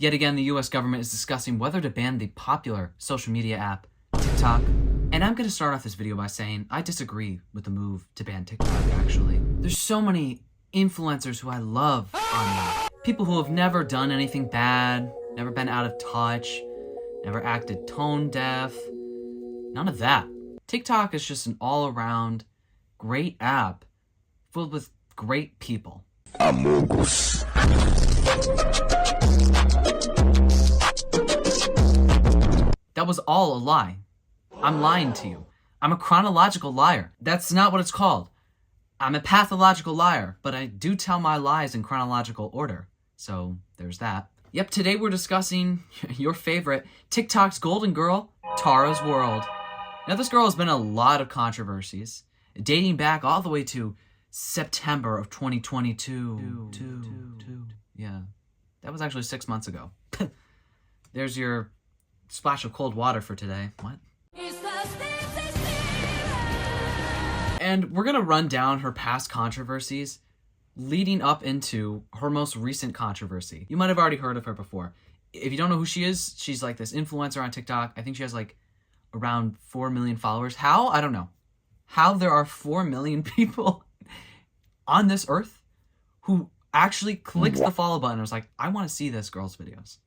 Yet again, the US government is discussing whether to ban the popular social media app, TikTok. And I'm gonna start off this video by saying I disagree with the move to ban TikTok, actually. There's so many influencers who I love on there. People who have never done anything bad, never been out of touch, never acted tone deaf. None of that. TikTok is just an all-around great app filled with great people. Amogus. That was all a lie. I'm lying to you. I'm a chronological liar. That's not what it's called. I'm a pathological liar, but I do tell my lies in chronological order. So there's that. Yep, today we're discussing your favorite, TikTok's golden girl, taraswrld. Now this girl has been in a lot of controversies, dating back all the way to September of 2022. Yeah, that was actually 6 months ago. There's your splash of cold water for today. What? And we're gonna run down her past controversies leading up into her most recent controversy. You might have already heard of her before. If you don't know who she is, she's like this influencer on TikTok. I think she has like around 4 million followers. How? I don't know. How there are 4 million people on this earth who actually clicks the follow button and was like, I want to see this girl's videos.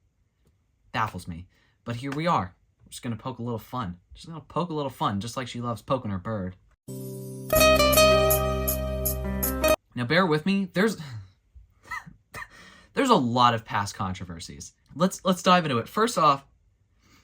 Baffles me. But here we are. We're just going to poke a little fun. Just going to poke a little fun, just like she loves poking her bird. Now bear with me. There's a lot of past controversies. Let's dive into it. First off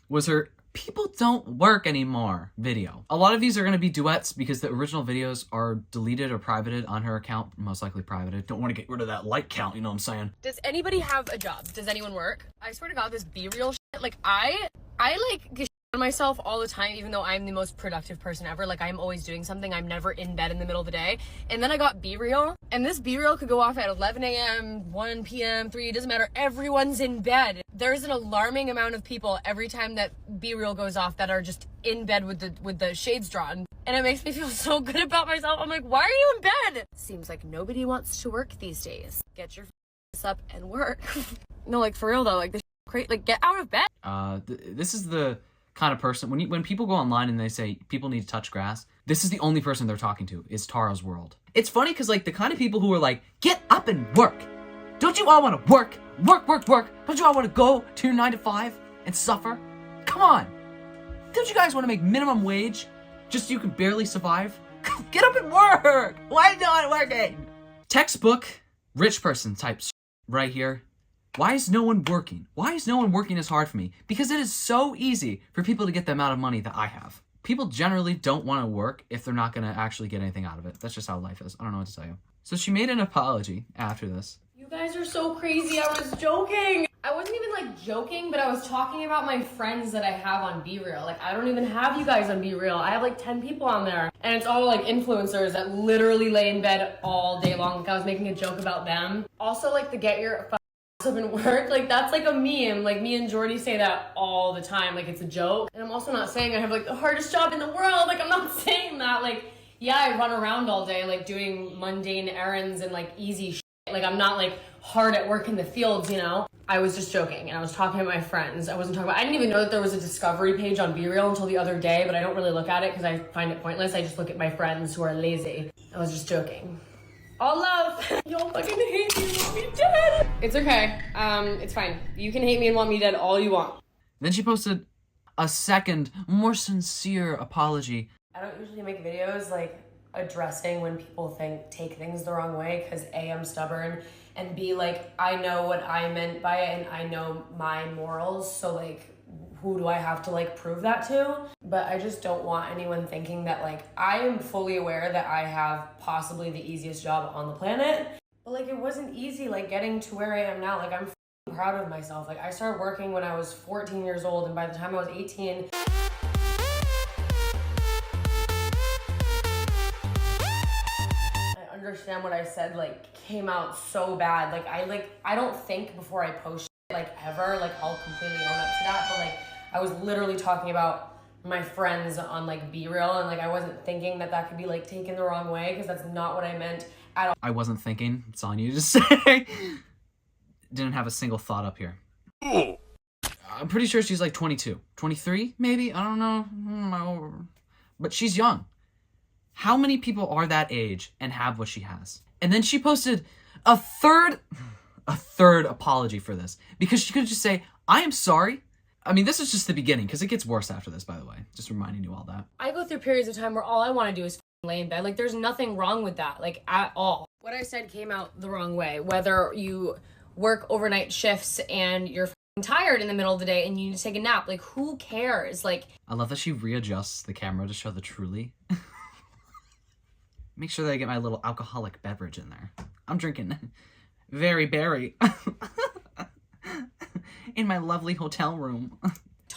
was her "People Don't Work Anymore" video. A lot of these are going to be duets because the original videos are deleted or privated on her account, most likely privated. Don't want to get rid of that like count, you know what I'm saying? Does anybody have a job? Does anyone work? I swear to God, this Be Real shit, like I like get shit on myself all the time, even though I'm the most productive person ever. Like I'm always doing something. I'm never in bed in the middle of the day. And then I got Be Real, and this Be Real could go off at 11 a.m., 1 p.m., 3, it doesn't matter. Everyone's in bed. There's an alarming amount of people every time that Be Real goes off that are just in bed with the shades drawn. And it makes me feel so good about myself. I'm like, why are you in bed? Seems like nobody wants to work these days. Get your up and work. No, like for real though, like this great, like get out of bed. This is the kind of person, when people go online and they say people need to touch grass, this is the only person they're talking to, is taraswrld. It's funny because like the kind of people who are like, get up and work. Don't you all want to work? Work. Don't you all want to go to your 9 to 5 and suffer? Come on. Don't you guys want to make minimum wage just so you can barely survive? Get up and work. Why are you not working? Textbook rich person type right here. Why is no one working? Why is no one working as hard for me? Because it is so easy for people to get the amount of money that I have. People generally don't want to work if they're not going to actually get anything out of it. That's just how life is. I don't know what to tell you. So she made an apology after this. You guys are so crazy. I was joking. I wasn't even like joking, but I was talking about my friends that I have on Be Real. Like I don't even have you guys on Be Real. I have like 10 people on there. And it's all like influencers that literally lay in bed all day long. Like I was making a joke about them. Also like the get your up and work, like that's like a meme. Like me and Jordy say that all the time, like it's a joke. And I'm also not saying I have like the hardest job in the world. Like I'm not saying that. Like yeah, I run around all day like doing mundane errands and like easy shit. Like I'm not like hard at work in the fields, you know. I was just joking and I was talking to my friends. I wasn't talking about, I didn't even know that there was a discovery page on Be Real until the other day, but I don't really look at it because I find it pointless. I just look at my friends who are lazy. I was just joking. All love. Y'all fucking hate me and want me dead. It's okay. It's fine. You can hate me and want me dead all you want. Then she posted a second, more sincere apology. I don't usually make videos like addressing when people take things the wrong way because A, I'm stubborn, and B, like I know what I meant by it and I know my morals, so like who do I have to like prove that to? But I just don't want anyone thinking that like I am fully aware that I have possibly the easiest job on the planet. But like it wasn't easy like getting to where I am now. Like I'm proud of myself. Like I started working when I was 14 years old and by the time I was 18, I understand what I said like came out so bad. Like I don't think before I post like ever. Like I'll completely own up to that, but like I was literally talking about my friends on like Be Real and like I wasn't thinking that could be like taken the wrong way because that's not what I meant at all. I wasn't thinking. It's on you to say. Didn't have a single thought up here. I'm pretty sure she's like 22, 23, maybe. I don't know, but she's young. How many people are that age and have what she has? And then she posted a third apology for this, because she could just say, I am sorry. I mean, this is just the beginning, because it gets worse after this, by the way. Just reminding you all that. I go through periods of time where all I want to do is lay in bed. Like, there's nothing wrong with that, like, at all. What I said came out the wrong way. Whether you work overnight shifts and you're tired in the middle of the day and you need to take a nap, like, who cares? Like, I love that she readjusts the camera to show the truly. Make sure that I get my little alcoholic beverage in there. I'm drinking very berry in my lovely hotel room.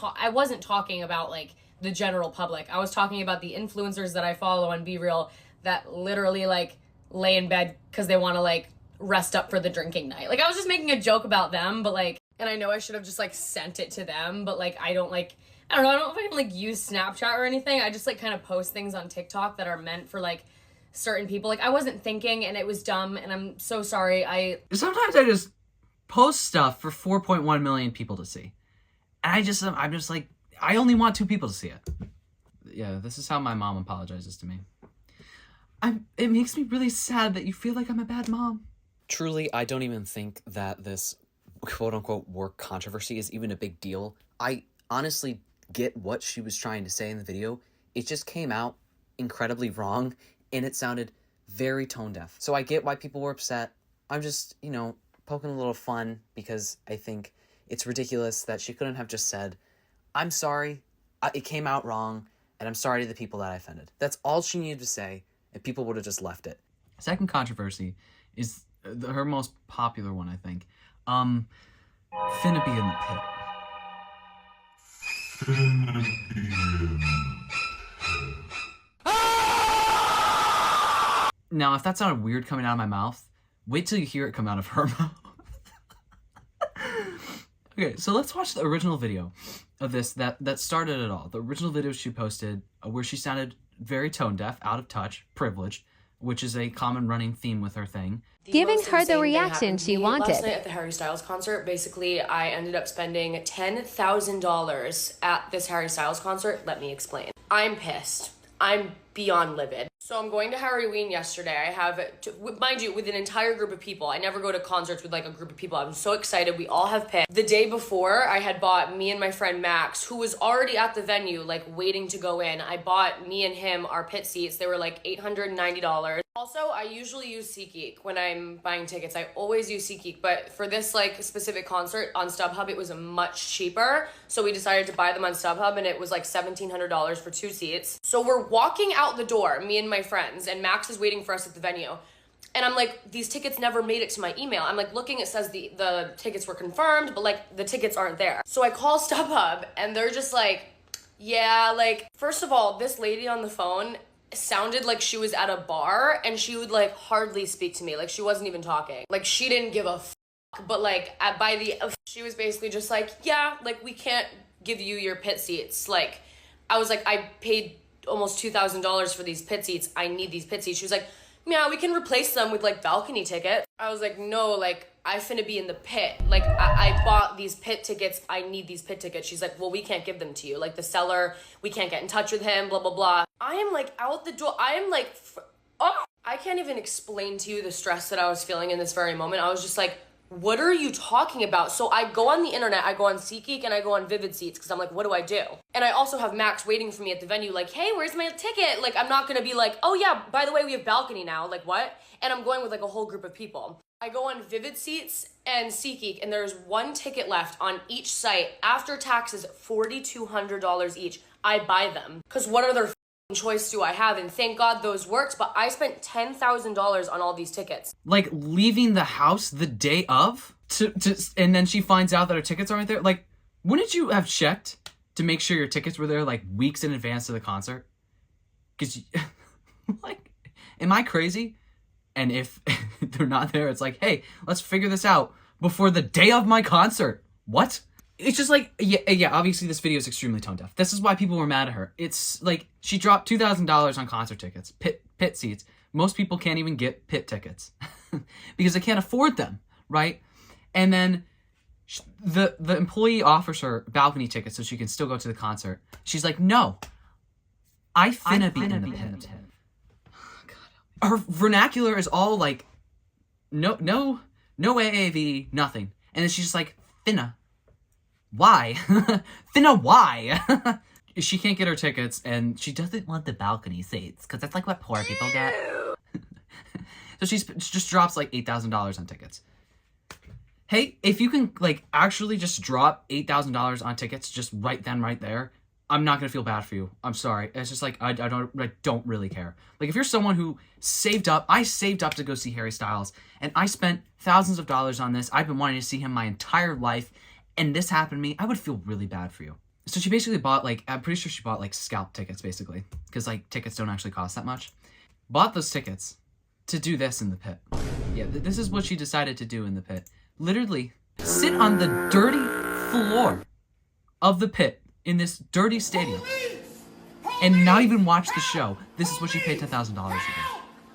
I wasn't talking about, like, the general public. I was talking about the influencers that I follow on Be Real that literally, like, lay in bed because they want to, like, rest up for the drinking night. Like, I was just making a joke about them, but, like, and I know I should have just, like, sent it to them, but, like, I don't know if I can, like, use Snapchat or anything. I just, like, kind of post things on TikTok that are meant for, like, certain people. Like, I wasn't thinking, and it was dumb, and I'm so sorry. Sometimes I just post stuff for 4.1 million people to see. And I'm just like, I only want 2 people to see it. Yeah, this is how my mom apologizes to me. It makes me really sad that you feel like I'm a bad mom. Truly, I don't even think that this quote-unquote work controversy is even a big deal. I honestly get what she was trying to say in the video. It just came out incredibly wrong, and it sounded very tone-deaf. So I get why people were upset. I'm just, poking a little fun, because I think it's ridiculous that she couldn't have just said, I'm sorry, it came out wrong, and I'm sorry to the people that I offended. That's all she needed to say, and people would have just left it. Second controversy is her most popular one, I think. Finna be in the pit. Now, if that sounded weird coming out of my mouth, wait till you hear it come out of her mouth. Okay, so let's watch the original video of this that started it all. The original video she posted where she sounded very tone deaf, out of touch, privileged, which is a common running theme with her thing. Giving her the reaction she wanted. Last night at the Harry Styles concert, basically, I ended up spending $10,000 at this Harry Styles concert. Let me explain. I'm pissed. I'm beyond livid. So I'm going to Halloween yesterday. I have, mind you, with an entire group of people. I never go to concerts with like a group of people. I'm so excited. We all have picked. The day before, I had bought me and my friend Max, who was already at the venue, like waiting to go in. I bought me and him our pit seats. They were like $890. Also, I usually use SeatGeek when I'm buying tickets. I always use SeatGeek, but for this like specific concert on StubHub, it was much cheaper. So we decided to buy them on StubHub, and it was like $1,700 for 2 seats. So we're walking out the door, me and my friends, and Max is waiting for us at the venue. And I'm like, these tickets never made it to my email. I'm like looking, it says the tickets were confirmed, but like the tickets aren't there. So I call StubHub, and they're just like, yeah, like, first of all, this lady on the phone sounded like she was at a bar, and she would like hardly speak to me. Like, she wasn't even talking. Like, she didn't give a but like she was basically just like, yeah, like, we can't give you your pit seats. Like, I was like, I paid almost $2,000 for these pit seats. I need these pit seats. She was like, yeah, we can replace them with like balcony tickets. I was like, no, like, I finna be in the pit. Like, I bought these pit tickets. I need these pit tickets. She's like, well, we can't give them to you. Like, the seller, we can't get in touch with him, blah, blah, blah. I am like out the door. I am like, I can't even explain to you the stress that I was feeling in this very moment. I was just like, what are you talking about? So I go on the internet, I go on SeatGeek, and I go on Vivid Seats, because I'm like, what do I do? And I also have Max waiting for me at the venue, like, hey, where's my ticket? Like, I'm not gonna be like, oh yeah, by the way, we have balcony now. Like, what? And I'm going with like a whole group of people. I go on Vivid Seats and SeatGeek, and there's 1 ticket left on each site. After taxes, $4,200 each. I buy them, because what other choice do I have? And thank God those worked, but I spent $10,000 on all these tickets. Like, leaving the house the day of and then she finds out that her tickets aren't there. Like, wouldn't you have checked to make sure your tickets were there like weeks in advance of the concert? Because like, am I crazy? And if they're not there, it's like, hey, let's figure this out before the day of my concert. What? It's just like, yeah, obviously this video is extremely tone deaf. This is why people were mad at her. It's like, she dropped $2,000 on concert tickets, pit seats. Most people can't even get pit tickets because they can't afford them, right? And then The employee offers her balcony tickets so she can still go to the concert. She's like, no, I finna be in the pit. Her vernacular is all like, no AAV, nothing. And then she's just like, finna. Why? Finna why? She can't get her tickets, and she doesn't want the balcony seats, because that's like what poor people get. So she just drops like $8,000 on tickets. Hey, if you can like actually just drop $8,000 on tickets just right then, right there, I'm not gonna feel bad for you. I'm sorry. It's just like I don't really care. Like if you're someone who saved up, I saved up to go see Harry Styles, and I spent thousands of dollars on this. I've been wanting to see him my entire life, and this happened to me. I would feel really bad for you. So she basically bought like, I'm pretty sure she bought like scalp tickets basically, because like tickets don't actually cost that much. Bought those tickets to do this in the pit. Yeah, this is what she decided to do in the pit. Literally sit on the dirty floor of the pit in this dirty stadium and not even watch the show. This is what she paid $10,000 to do.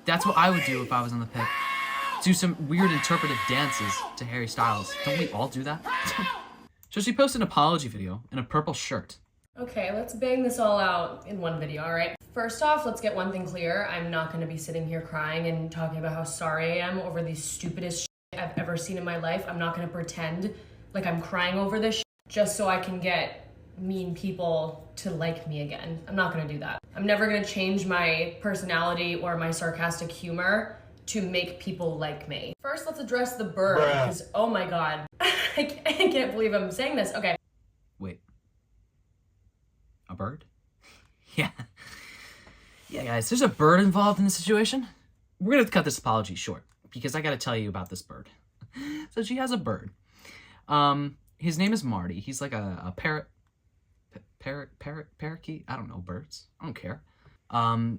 That's what I would do if I was on the pit. Do some weird interpretive dances to Harry Styles. Don't we all do that? So she posted an apology video in a purple shirt. Okay, let's bang this all out in one video, all right? First off, let's get one thing clear. I'm not gonna be sitting here crying and talking about how sorry I am over the stupidest shit I've ever seen in my life. I'm not gonna pretend like I'm crying over this shit just so I can get mean people to like me again. I'm not gonna do that. I'm never gonna change my personality or my sarcastic humor to make people like me. First, let's address the bird, because oh my God, I can't believe I'm saying this. Okay. Wait. A bird? Yeah. Yeah, guys, there's a bird involved in the situation. We're gonna cut this apology short because I gotta tell you about this bird. So she has a bird. His name is Marty. He's like a parakeet. I don't know, birds. I don't care.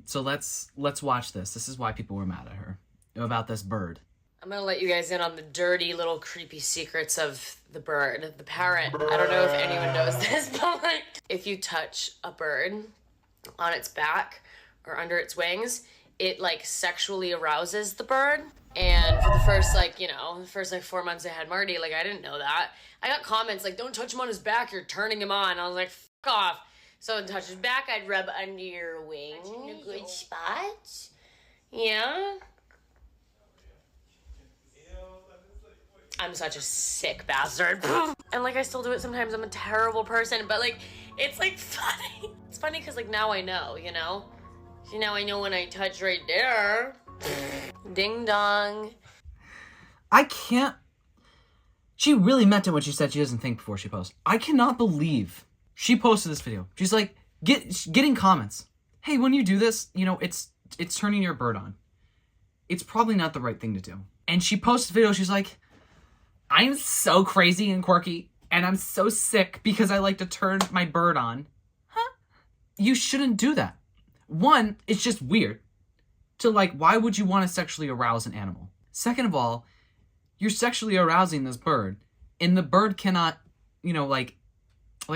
So let's watch this. This is why people were mad at her about this bird. I'm gonna let you guys in on the dirty little creepy secrets of the bird, the parrot. I don't know if anyone knows this, but like, if you touch a bird on its back or under its wings, it like sexually arouses the bird. And for the first the first 4 months I had Marty, like I didn't know that. I got comments like, don't touch him on his back, you're turning him on. I was like, fuck off. So to touch his back, I'd rub under your wing, a good spot. Yeah. I'm such a sick bastard. And like I still do it sometimes. I'm a terrible person, but like it's like funny. It's funny because like now I know, you know? So now I know when I touch right there. Ding dong. I can't. She really meant it when she said she doesn't think before she posts. I cannot believe she posted this video. She's like, getting comments. Hey, when you do this, you know, it's turning your bird on. It's probably not the right thing to do. And she posted a video, she's like, I'm so crazy and quirky, and I'm so sick because I like to turn my bird on. Huh? You shouldn't do that. One, it's just weird. To like, why would you want to sexually arouse an animal? Second of all, you're sexually arousing this bird, and the bird cannot, you know, like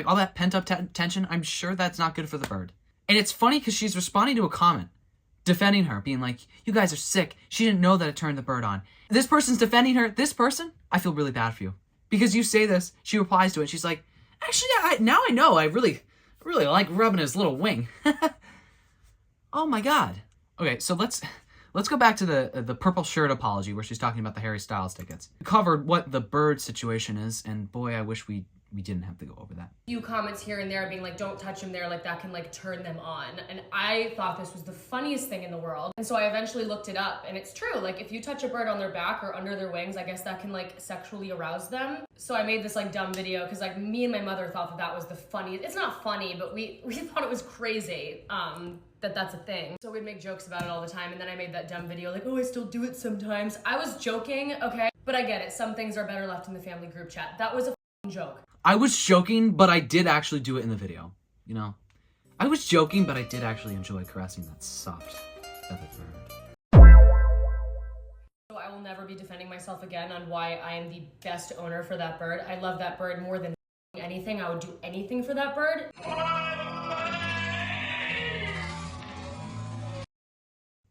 all that pent-up tension, I'm sure that's not good for the bird. And it's funny because she's responding to a comment, defending her, being like, you guys are sick. She didn't know that it turned the bird on. This person's defending her. This person, I feel really bad for you. Because you say this, she replies to it, she's like, actually, now I know, I really like rubbing his little wing. Oh my God. Okay, so let's go back to the purple shirt apology where she's talking about the Harry Styles tickets. We covered what the bird situation is, and boy, I wish we didn't have to go over that. Few comments here and there being like, don't touch him there, like that can like turn them on. And I thought this was the funniest thing in the world. And so I eventually looked it up, and it's true. Like if you touch a bird on their back or under their wings, I guess that can like sexually arouse them. So I made this like dumb video because like me and my mother thought that was the funniest. It's not funny, but we thought it was crazy that's a thing. So we'd make jokes about it all the time, and then I made that dumb video like, oh, I still do it sometimes. I was joking, okay? But I get it. Some things are better left in the family group chat. That was a joke. I was joking, but I did actually do it in the video, you know? I was joking, but I did actually enjoy caressing that soft feathered bird. So I will never be defending myself again on why I am the best owner for that bird. I love that bird more than anything. I would do anything for that bird.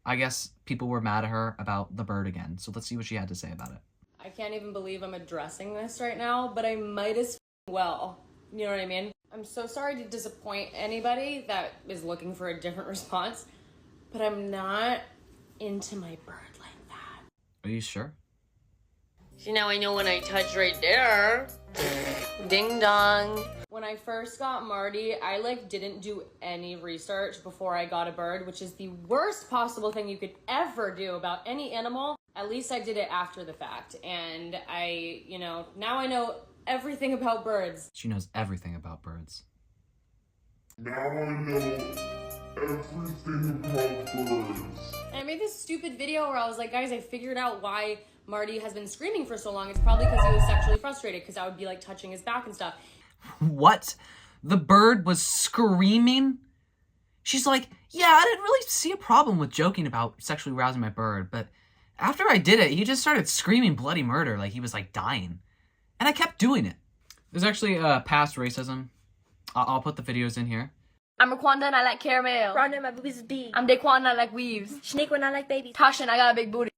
I guess people were mad at her about the bird again, so let's see what she had to say about it. I can't even believe I'm addressing this right now, but I might as well. You know what I mean? I'm so sorry to disappoint anybody that is looking for a different response, but I'm not into my bird like that. Are you sure? See, now I know when I touch right there. Ding dong. When I first got Marty, I didn't do any research before I got a bird, which is the worst possible thing you could ever do about any animal. At least I did it after the fact. And now I know everything about birds. She knows everything about birds. Now I know everything about birds. And I made this stupid video where I was like, guys, I figured out why Marty has been screaming for so long. It's probably because he was sexually frustrated, because I would be touching his back and stuff. What? The bird was screaming? She's like, yeah, I didn't really see a problem with joking about sexually arousing my bird, but after I did it, he just started screaming bloody murder like he was dying. And I kept doing it. There's actually past racism. I'll put the videos in here. I'm Raquanda and I like caramel. Rhonda, my boobies is big. I'm Daquan and I like weaves. Shanique when I like babies. Tasha and I got a big booty.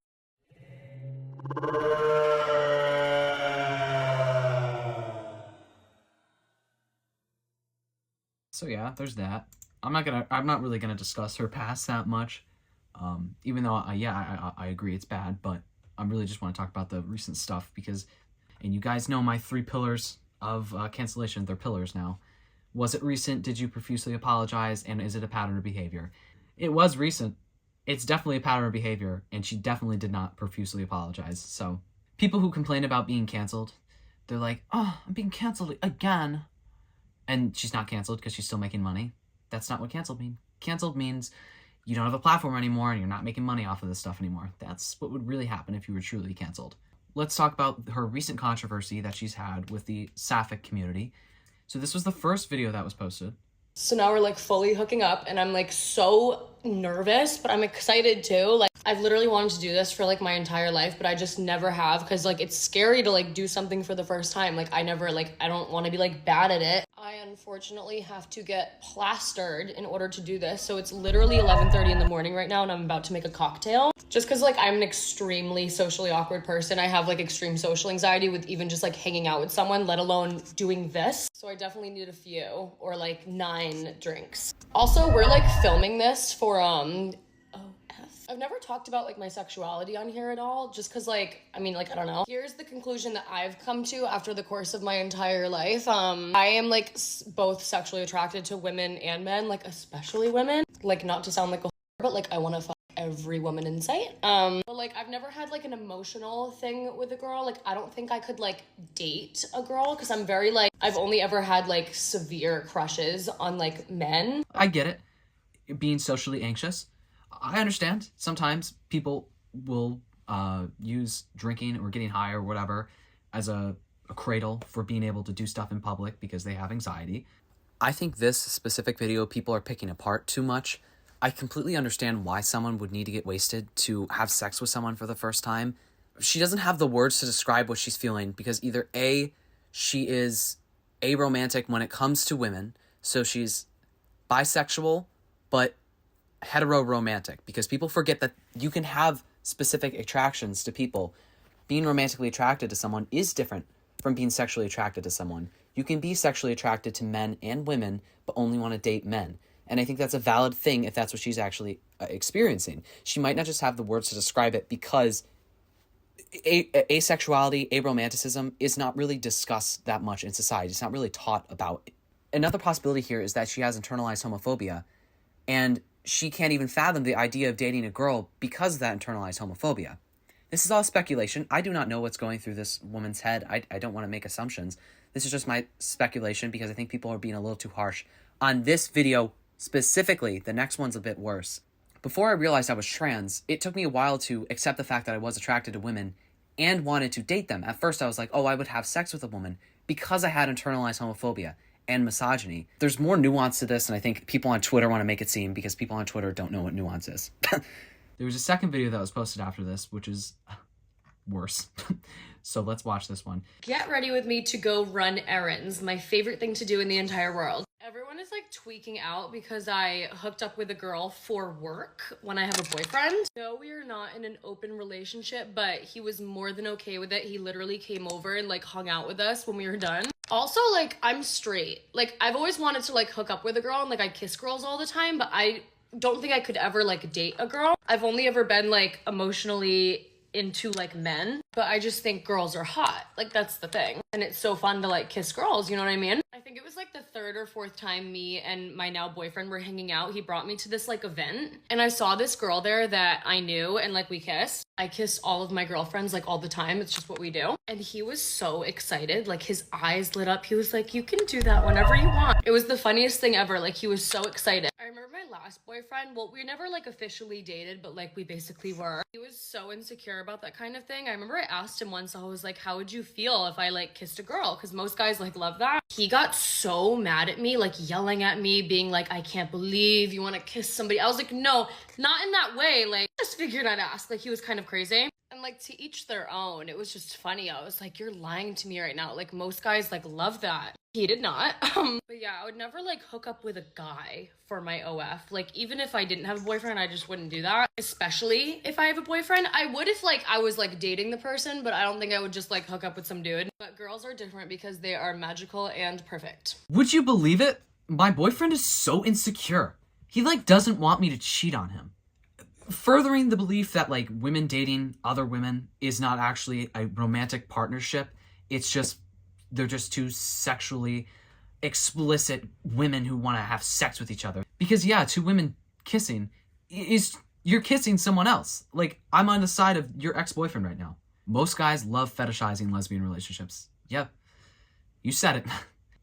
So yeah, there's that. I'm not really gonna discuss her past that much. Even though I agree it's bad, but I really just want to talk about the recent stuff because, and you guys know my 3 pillars of cancellation. They're pillars now. Was it recent? Did you profusely apologize? And is it a pattern of behavior? It was recent. It's definitely a pattern of behavior, and she definitely did not profusely apologize. So people who complain about being canceled, they're like, oh, I'm being canceled again. And she's not canceled because she's still making money. That's not what canceled means. Canceled means you don't have a platform anymore and you're not making money off of this stuff anymore. That's what would really happen if you were truly canceled. Let's talk about her recent controversy that she's had with the sapphic community. So this was the first video that was posted. So now we're fully hooking up and I'm so nervous, but I'm excited too. I've literally wanted to do this for my entire life, but I just never have because it's scary to do something for the first time. I don't want to be bad at it. I unfortunately have to get plastered in order to do this. So it's literally 11:30 in the morning right now and I'm about to make a cocktail. Just because I'm an extremely socially awkward person. I have extreme social anxiety with even just hanging out with someone, let alone doing this. So I definitely need a few or 9 drinks. Also, we're filming this for I've never talked about my sexuality on here at all, just because I don't know. Here's the conclusion that I've come to after the course of my entire life. I am both sexually attracted to women and men, especially women. Not to sound like a whore, but I want to fuck every woman in sight. But I've never had an emotional thing with a girl. I don't think I could date a girl because I'm very I've only ever had severe crushes on men. I get it. Being socially anxious. I understand. Sometimes people will use drinking or getting high or whatever as a cradle for being able to do stuff in public because they have anxiety. I think this specific video people are picking apart too much. I completely understand why someone would need to get wasted to have sex with someone for the first time. She doesn't have the words to describe what she's feeling because either A, she is aromantic when it comes to women, so she's bisexual, but hetero-romantic, because people forget that you can have specific attractions to people. Being romantically attracted to someone is different from being sexually attracted to someone. You can be sexually attracted to men and women, but only want to date men. And I think that's a valid thing if that's what she's actually experiencing. She might not just have the words to describe it because asexuality, aromanticism is not really discussed that much in society. It's not really taught about. Another possibility here is that she has internalized homophobia, and she can't even fathom the idea of dating a girl because of that internalized homophobia. This is all speculation. I do not know what's going through this woman's head. I don't want to make assumptions. This is just my speculation because I think people are being a little too harsh. On this video specifically, the next one's a bit worse. Before I realized I was trans, it took me a while to accept the fact that I was attracted to women and wanted to date them. At first I was like, oh, I would have sex with a woman because I had internalized homophobia and misogyny. There's more nuance to this, and I think people on Twitter want to make it seem because people on Twitter don't know what nuance is. There was a second video that was posted after this, which is worse. So let's watch this one. Get ready with me to go run errands. My favorite thing to do in the entire world. Everyone is tweaking out because I hooked up with a girl for work when I have a boyfriend. No, we are not in an open relationship, but he was more than okay with it. He literally came over and like hung out with us when we were done. Also, like, I'm straight. Like, I've always wanted to like hook up with a girl and like I kiss girls all the time, but I don't think I could ever like date a girl. I've only ever been like emotionally into like men, but I just think girls are hot. Like, that's the thing. And it's so fun to like kiss girls, you know what I mean? I think it was like the third or fourth time me and my now boyfriend were hanging out. He brought me to this like event and I saw this girl there that I knew and like we kissed. I kiss all of my girlfriends like all the time. It's just what we do. And he was so excited. Like his eyes lit up. He was like, you can do that whenever you want. It was the funniest thing ever. Like he was so excited. I remember my last boyfriend. Well, we never like officially dated, but like we basically were. He was so insecure about that kind of thing. I remember I asked him once, I was like, how would you feel if I like kissed a girl? Because most guys like love that. He got so mad at me, like yelling at me, being like, I can't believe you want to kiss somebody. I was like, no, not in that way. Like, just figured I'd ask. Like, he was kind of crazy. And like, to each their own. It was just funny. I was like, you're lying to me right now. Like, most guys like love that. He did not. But yeah, I would never like hook up with a guy for my OF. Like, even if I didn't have a boyfriend, I just wouldn't do that. Especially if I have a boyfriend. I would if like I was like dating the person, but I don't think I would just like hook up with some dude. But girls are different because they are magical and perfect. Would you believe it? My boyfriend is so insecure. He like doesn't want me to cheat on him. Furthering the belief that like women dating other women is not actually a romantic partnership. It's just, they're just two sexually explicit women who want to have sex with each other. Because yeah, two women kissing is, you're kissing someone else. Like, I'm on the side of your ex-boyfriend right now. Most guys love fetishizing lesbian relationships. Yep, you said it.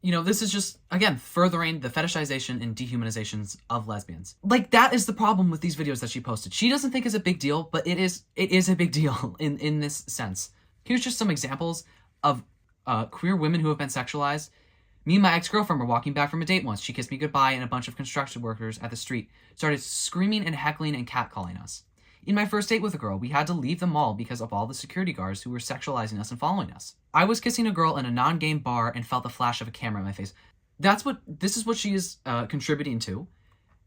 You know, this is just, again, furthering the fetishization and dehumanizations of lesbians. Like, that is the problem with these videos that she posted. She doesn't think it's a big deal, but it is a big deal in this sense. Here's just some examples of queer women who have been sexualized. Me and my ex-girlfriend were walking back from a date once. She kissed me goodbye and a bunch of construction workers at the street started screaming and heckling and catcalling us. In my first date with a girl, we had to leave the mall because of all the security guards who were sexualizing us and following us. I was kissing a girl in a non-game bar and felt the flash of a camera in my face. This is what she is contributing to.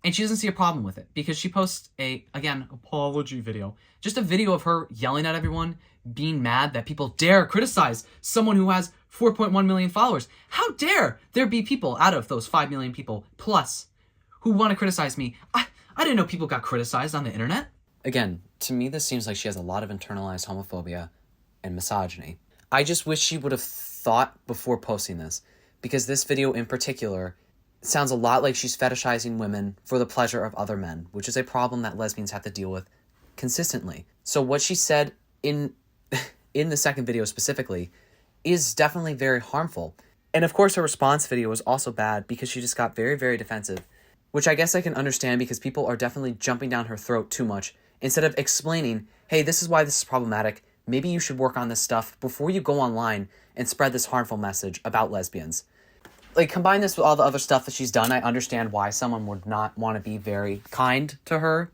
And she doesn't see a problem with it because she posts a, again, apology video. Just a video of her yelling at everyone, being mad that people dare criticize someone who has 4.1 million followers. How dare there be people out of those 5 million people plus who want to criticize me? I didn't know people got criticized on the internet. Again, to me, this seems like she has a lot of internalized homophobia and misogyny. I just wish she would have thought before posting this, because this video in particular sounds a lot like she's fetishizing women for the pleasure of other men, which is a problem that lesbians have to deal with consistently. So what she said in the second video specifically is definitely very harmful. And of course her response video was also bad because she just got very, very defensive, which I guess I can understand because people are definitely jumping down her throat too much instead of explaining, hey, this is why this is problematic. Maybe you should work on this stuff before you go online and spread this harmful message about lesbians. Like, combine this with all the other stuff that she's done, I understand why someone would not want to be very kind to her.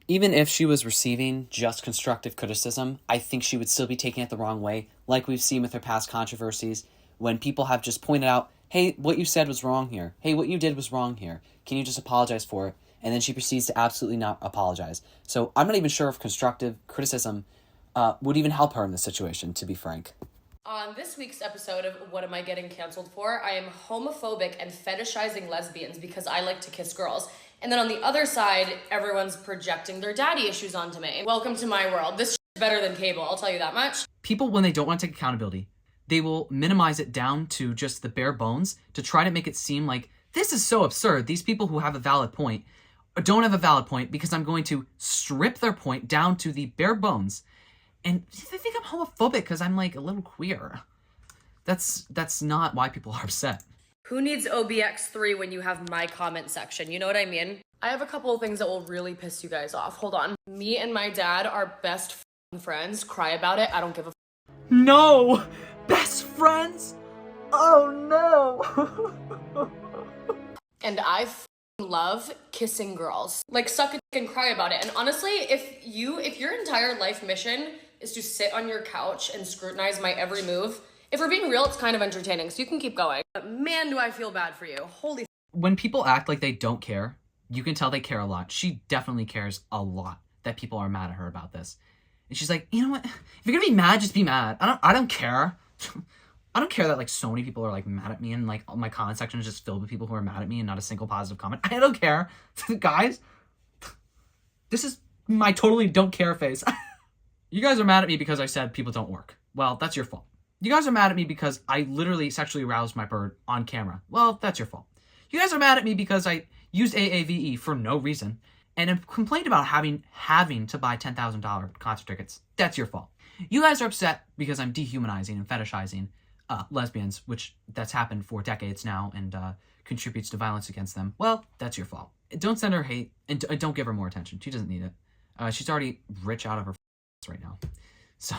Even if she was receiving just constructive criticism, I think she would still be taking it the wrong way, like we've seen with her past controversies, when people have just pointed out, hey, what you said was wrong here. Hey, what you did was wrong here. Can you just apologize for it? And then she proceeds to absolutely not apologize. So I'm not even sure if constructive criticism would even help her in this situation, to be frank. On this week's episode of What Am I Getting Canceled For, I am homophobic and fetishizing lesbians because I like to kiss girls. And then on the other side, everyone's projecting their daddy issues onto me. Welcome to my world. This is better than cable, I'll tell you that much. People, when they don't want to take accountability, they will minimize it down to just the bare bones to try to make it seem like this is so absurd. These people who have a valid point don't have a valid point because I'm going to strip their point down to the bare bones. And they think I'm homophobic because I'm like a little queer. That's not why people are upset. Who needs OBX3 when you have my comment section? You know what I mean? I have a couple of things that will really piss you guys off. Hold on. Me and my dad are best friends. Cry about it. I don't give a No! Best friends? Oh no! And I love kissing girls. Like, suck a dick and cry about it. And honestly, if your entire life mission is to sit on your couch and scrutinize my every move, if we're being real, it's kind of entertaining, so you can keep going. But man, do I feel bad for you. Holy when people act like they don't care, you can tell they care a lot. She definitely cares a lot that people are mad at her about this. And she's like, you know what? If you're gonna be mad, just be mad. I don't care. I don't care that like so many people are like mad at me and like my comment section is just filled with people who are mad at me and not a single positive comment. I don't care. Guys, this is my totally don't care face. You guys are mad at me because I said people don't work. Well, that's your fault. You guys are mad at me because I literally sexually aroused my bird on camera. Well, that's your fault. You guys are mad at me because I used AAVE for no reason and have complained about having to buy $10,000 concert tickets. That's your fault. You guys are upset because I'm dehumanizing and fetishizing lesbians, which that's happened for decades now and contributes to violence against them. Well, that's your fault. Don't send her hate and don't give her more attention. She doesn't need it. She's already rich out of her right now. So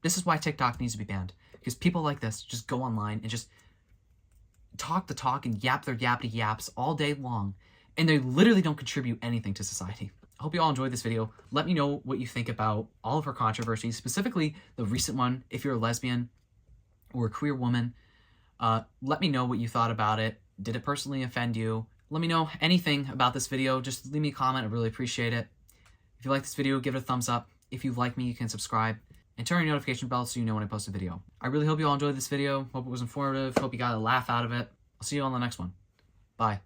this is why TikTok needs to be banned, because people like this just go online and just talk the talk and yap their yappity yaps all day long, and they literally don't contribute anything to society. I hope you all enjoyed this video. Let me know what you think about all of her controversies, specifically the recent one. If you're a lesbian or a queer woman, let me know what you thought about it. Did it personally offend you? Let me know anything about this video. Just leave me a comment. I really appreciate it. If you like this video, give it a thumbs up. If you like me, you can subscribe and turn on your notification bell so you know when I post a video. I really hope you all enjoyed this video. Hope it was informative. Hope you got a laugh out of it. I'll see you on the next one. Bye.